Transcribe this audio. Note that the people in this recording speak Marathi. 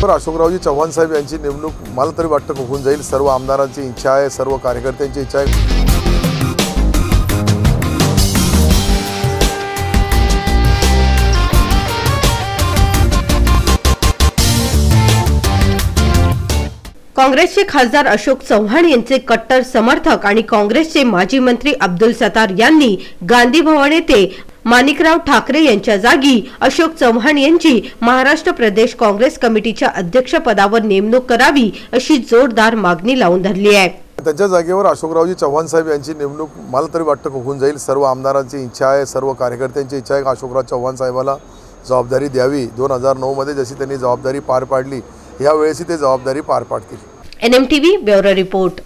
जागेवर अशोकरावजी चव्हाण साहेब यांची नेमणूक मला तरी वाटतं होऊन जाईल। सर्व आमदारांची इच्छा आहे, सर्व कार्यकर्त्यांची इच्छा आहे। काँग्रेसचे खासदार अशोक चव्हाण यांचे कट्टर समर्थक आणि काँग्रेसचे माजी मंत्री अब्दुल सत्तार यांनी गांधी भवन येथे माणिकराव ठाकरे यांच्या जागी अशोक चव्हाण यांची महाराष्ट्र प्रदेश काँग्रेस कमिटीच्या अध्यक्षपदावर नेमणूक करावी अशी जोरदार मागणी लावून धरली आहे। त्यांच्या जागेवर अशोकरावजी चव्हाण साहेब यांची नेमणूक मला तरी वाटतं होऊन जाईल। सर्व आमदारांची इच्छा आहे, सर्व कार्यकर्त्यांची इच्छा आहे की अशोकराव चव्हाण साहेबाला जबाबदारी द्यावी। 2009 मध्ये जशी त्यांनी जबाबदारी पार पाडली, यावेळेसही ते जबाबदारी पार पाडतील। NMTV bureau report.